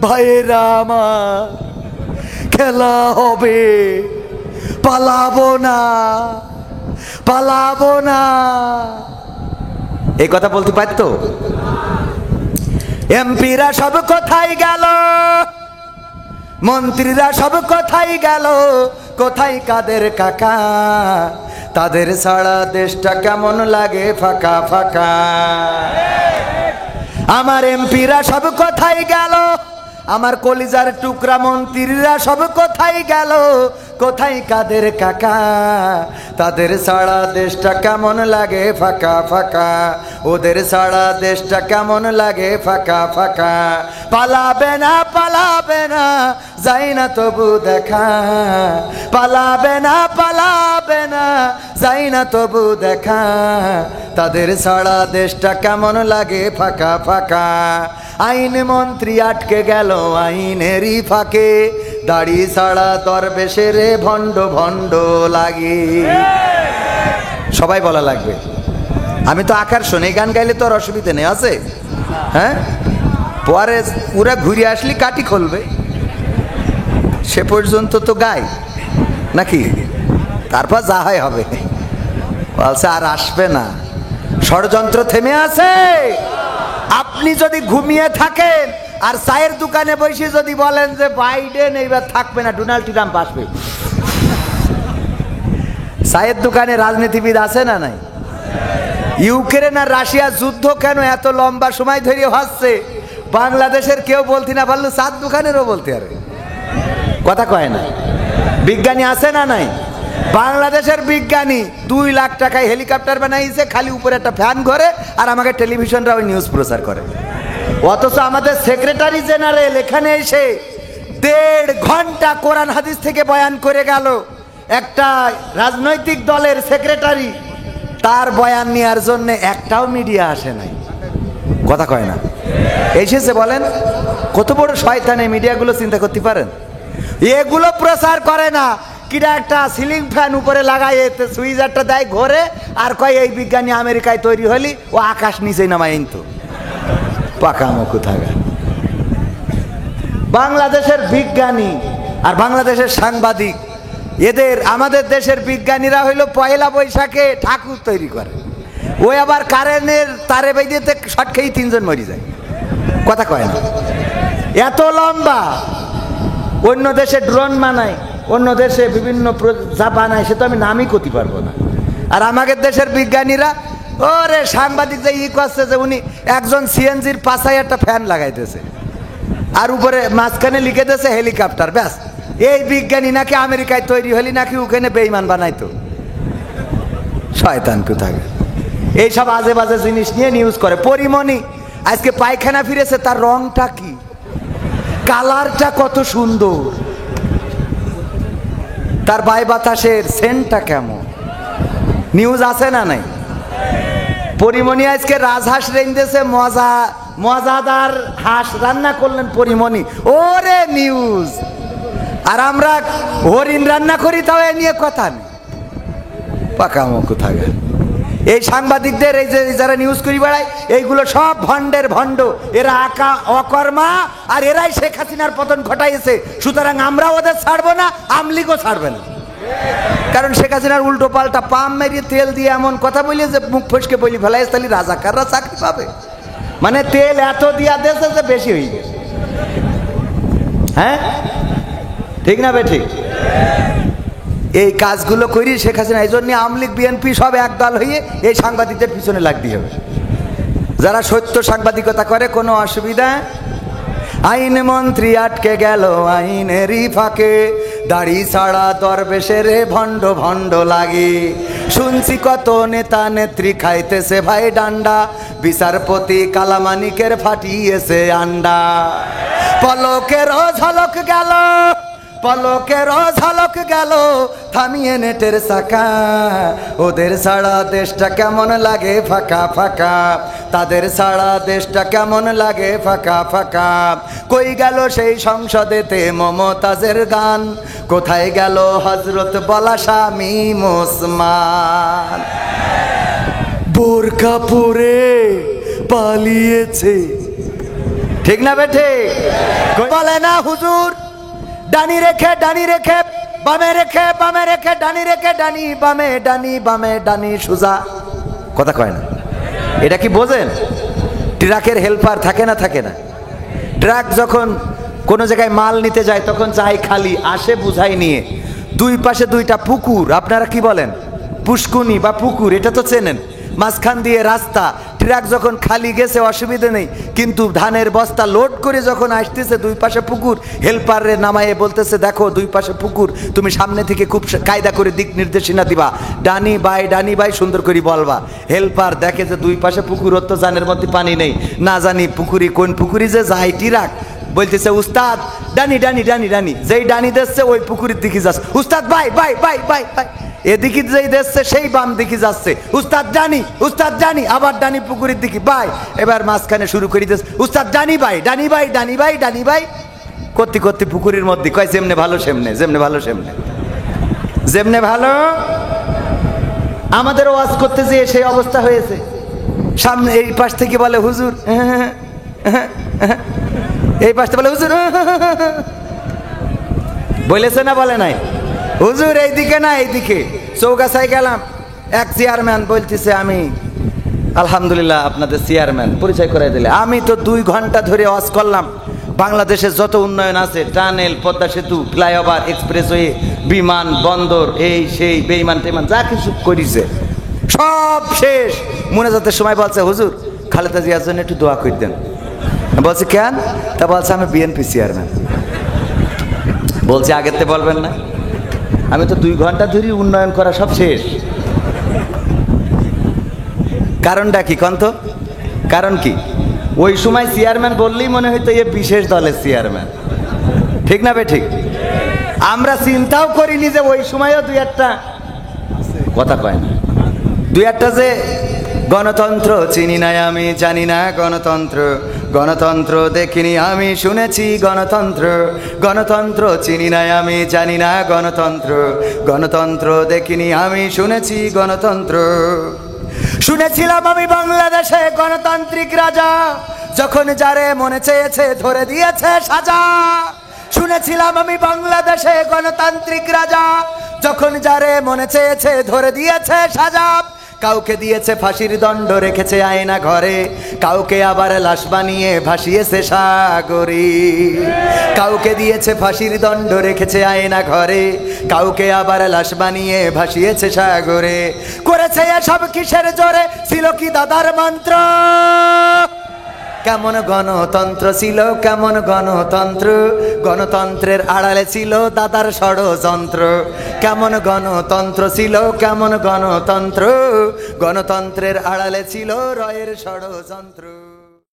ভাইয়েরা আমার, খেলা হবে, পালাবো না, পালাবো না। এই কথা বলতে পারতো? এমপিরা সব কোথায় গেল, মন্ত্রীরা সব কোথায় গেল, কোথায় কাদের কাকা? তাদের ছাড়া দেশটা কেমন লাগে ফাঁকা ফাঁকা। আমার এমপিরা সব কোথায় গেল, আমার কলিজার টুকরা মন্ত্রীরা সব কোথায় গেল, কোথায় কাদের কাকা? তাদের ছাড়া দেশটা কেমন লাগে ফাঁকা ফাঁকা, ওদের ছাড়া দেশটা কেমন লাগে ফাঁকা ফাঁকা। পালাবে না, পালাবে না, যাই না তবু দেখা, পালাবে না, পালাবে না, যাই না তবু দেখা। তাদের ছাড়া দেশটা কেমন লাগে ফাঁকা ফাঁকা। আইন মন্ত্রী আটকে গেল আইনেরই ফাঁকে, দাড়ি ছাড়া দরবেশের ভণ্ড ভণ্ড লাগে। সবাই বলা লাগবে। আমি তো আকার শুনে গান গাইলে তো আর অসুবিধা নেই, আছে? হ্যাঁ, পরে পুরা ঘুরে আসলি কাটি খুলবে, সে পর্যন্ত তো গাই নাকি? তারপর যা হয় হবে। বলছে আর আসবে না, ষড়যন্ত্র থেমে আছে। আপনি যদি ঘুমিয়ে থাকেন আর চায়ের দোকানে বসে যদি বলেন যে বাইডেন এইবার থাকবে না, ডোনাল্ড ট্রাম্প আসবে, চায়ের দোকানে রাজনীতিবিদ আছে না নাই? ইউক্রেন আর রাশিয়া যুদ্ধ কেন এত লম্বা সময় ধরে হচ্ছে, বাংলাদেশের কেউ বলতে না পারলো, চার দোকানেরও বলতে পারে, কথা কয় না। বিজ্ঞানী আছে না নাই? বাংলাদেশের বিজ্ঞানী 2 লাখ টাকায় হেলিকপ্টার বানাইছে, খালি উপরে একটা ফ্যান ঘরে, আর আমাকে টেলিভিশনরা ওই নিউজ প্রচার করে। অথচ আমাদের সেক্রেটারি জেনারেল এখানে এসে 1.5 ঘন্টা কোরআন হাদিস থেকে বয়ান করে গেল। একটা রাজনৈতিক দলের সেক্রেটারি, তার বয়ান নেওয়ার জন্য একটাও মিডিয়া আসে নাই, কথা কয় না। এসেছে, বলেন কত বড় শয়তান এই মিডিয়াগুলো, চিন্তা করতে পারেন? এগুলো প্রচার করে না, কিরা একটা সিলিং ফ্যান উপরে লাগাই সুইজারটা দেয় ঘরে, আর কয় এই বিজ্ঞানী আমেরিকায় তৈরি হলি, ও আকাশ নিচে নামাই তো পাকা মুখ থাকে। বাংলাদেশের বিজ্ঞানী আর বাংলাদেশের সাংবাদিক, এদের আমাদের দেশের বিজ্ঞানীরা হইল পয়লা বৈশাখে ঠাকুর তৈরি করে, ওই আবার কারেন্টের তারে বেঁধে শর্ট খেয়ে 3 জন মরে যায়, কথা কয় না। এত লম্বা। অন্য দেশে ড্রোন বানায়, অন্য দেশে বিভিন্ন যা বানায়, সে তো আমি নামই করতে পারবো না। আর আমাদের দেশের বিজ্ঞানীরা, ওরে সাংবাদিক যে করছে যে উনি একজন সিএনজির পাশায় একটা ফ্যান লাগাইতেছে, আর উপরে মাঝখানে লিখে দিয়েছে হেলিকপ্টার, ব্যাস। এই বিজ্ঞানী নাকি আমেরিকায় তৈরি হলি, নাকি ওখানে বেইমান বানাইতো, শয়তান কোথায়। এইসব আজে বাজে জিনিস নিয়ে নিউজ করে। পরিমণি আজকে পায়খানা ফিরেছে, তার রংটা কি, কালারটা কত সুন্দর, তার বাই বাতাসের সেন্টটা কেমন, নিউজ আছে না নাই? পরিমণি আজকে রাজহাঁস রেঁধেছে, মজাদার হাঁস রান্না করলেন পরিমণি, ওরে নিউজ। আর আমরা হরিণ রান্না করি, তাও এ নিয়ে কথা নেই, পাকা মুখ থাকে। এই সাংবাদিকদের, এই যে যারা নিউজ করি বেড়ায়, এইগুলো সব ভণ্ডের ভণ্ড, এরা অকর্মা, আর এরাই শেখ হাসিনার পতন ঘটাইছে। সুতরাং আমরা ওদের ছাড়বো না, আমলিগও ছাড়বে না। কারণ শেখ হাসিনার উল্টো পাল্টা পাম মেরিয়ে তেল দিয়ে এমন কথা বলি যে মুখ ফসকে বলি ফেলাই, তাহলে রাজাকাররা চাকরি পাবে। মানে তেল এত দিয়া দেশে যে বেশি হয়ে গেছে। হ্যাঁ, ঠিক না বে ঠিক? এই কাজগুলো করি শেখ হাসিনা, এই জন্য আওয়ামী লীগ বিএনপি সব একদল হয়ে এই সাংবাদিকদের পিছনে লাগতে হবে। যারা সত্য সাংবাদিকতা করে, কোনো অসুবিধা। আইন মন্ত্রী আটকে গেল আইনেরই ফাঁকে, দাড়ি ছাড়া দরবেশের ভণ্ড ভণ্ড লাগে। শুনছি কত নেতা নেত্রী খাইতেছে ভাই ডান্ডা, বিচারপতি কালামানিকের ফাটিয়েছে আন্ডা। পলকেরও ঝলক গেল, পলকেরও ঝলক গেল, থামিয়ে নেটের চাকা। ওদের ছাড়া দেশটা কেমন লাগে ফাঁকা ফাঁকা, তাদের ছাড়া দেশটা কেমন লাগে ফাঁকা ফাঁকা। কই গেল সেই সংসদেতে মমতাজের গান, কোথায় গেল হযরত বলা শামীম ওসমান। বোরকা পরে পালিয়েছে, ঠিক না বেঠে? বলে না হুজুর ডানি রেখে বামে রেখে ডানি রেখে ডানি বামে ডানি সোজা, কথা কয় না। এটা কি বোঝেন? ট্রাকের হেল্পার থাকে না? ট্রাক যখন কোনো জায়গায় মাল নিতে যায় তখন চাই খালি, আসে বুঝাই নিয়ে। দুই পাশে দুইটা পুকুর, আপনারা কি বলেন? পুষ্কুনি বা পুকুর, এটা তো চেনেন। মাঝখান দিয়ে রাস্তা, ট্রাক যখন খালি গেছে অসুবিধা নেই, কিন্তু ধানের বস্তা লোড করে যখন আসতেছে দুই পাশে পুকুর, হেল্পারে নামায়ে বলতেছে দেখো দুই পাশে পুকুর, তুমি সামনে থেকে খুব কায়দা করে দিক নির্দেশনা দিবা, ডানি বাই সুন্দর করে বলবা। হেল্পার দেখে যে দুই পাশে পুকুর, তো জানের মধ্যে পানি নেই, না জানি পুকুরি কোন পুকুরি যে যায়, ট্রাক বলতেছে উস্তাদ ডানি, যেই ডানি দিচ্ছে ওই পুকুরের দিকে যাচ্ছে। উস্তাদ বাই এদিকে যেই দেখছে সেই বাম দিকে যাচ্ছে। উস্তাদ ডানি আবার ডানি পুকুরের দিকে বাই, এবার মাঝখানে শুরু করে দিচ্ছে উস্তাদ ডানি বাই করতে পুকুরের মধ্যে কয় যেমনে ভালো। আমাদের ওয়াজ করতে যেয়ে সেই অবস্থা হয়েছে। সামনে এই পাশ থেকে বলে হুজুর, এই পাশটা বলে হুজুর, বলেছে না বলে নাই? হুজুর এইদিকে না এইদিকে। চৌগাছায় গেলাম, এক চেয়ারম্যান বলতেছে আমি আলহামদুলিল্লাহ আপনাদের চেয়ারম্যান, পরিচয় করে দিলে। আমি তো 2 ঘন্টা ধরে ওয়াজ করলাম বাংলাদেশের যত উন্নয়ন আছে, টানেল, পদ্মা সেতু, ফ্লাইওভার, এক্সপ্রেসওয়ে, বিমান বন্দর, এই সেই বেইমান টেমান যা কিছু করেছে সব শেষ। মোনাজাতের সময় বলছে হুজুর খালেদা জিয়ার জন্য একটু দোয়া করে দেন। বলছে কেন? তা বলছে আমি বিএনপি চেয়ারম্যান। বলছে আগেতে বলবেন না? আমি তো 2 ঘন্টা ধরে উন্নয়ন করা সব শেষ। কারণটা কি কন্ত? কারণ কি? ওই সময় চেয়ারম্যান বললেই মনে হইতো এ বিশেষ দলের চেয়ারম্যান, ঠিক না ঠিক? আমরা চিন্তাও করিনি যে ওই সময়ও 2-1টা কথা কয় না, 2-1টা যে গণতন্ত্র চিনি না আমি, জানি না গণতন্ত্র দেখিনি আমি, শুনেছি গণতন্ত্র চিনি না আমি, জানি না গণতন্ত্র দেখিনি আমি, শুনেছি গণতন্ত্র। শুনেছিলাম আমি বাংলাদেশে গণতান্ত্রিক রাজা, যখন যারে মনে চেয়েছে ধরে দিয়েছে সাজা। শুনেছিলাম আমি বাংলাদেশে গণতান্ত্রিক রাজা, যখন যারে মনে চেয়েছে ধরে দিয়েছে সাজা। কাউকে দিয়েছে ফাঁসির দণ্ড, রেখেছে আয়না ঘরে, কাউকে আবার লাশ বানিয়ে ভাসিয়েছে সাগরে। কাউকে দিয়েছে ফাঁসির দণ্ড, রেখেছে আয়না ঘরে, কাউকে আবার লাশ বানিয়ে ভাসিয়েছে সাগরে। করেছে এসব কিসের জোরে? ছিল কি দাদার মন্ত্র? কেমন গণতন্ত্র ছিল, কেমন গণতন্ত্রের আড়ালে ছিল দাদার ষড়যন্ত্র। কেমন গণতন্ত্র ছিল, কেমন গণতন্ত্রের আড়ালে ছিল রয়ের ষড়যন্ত্র।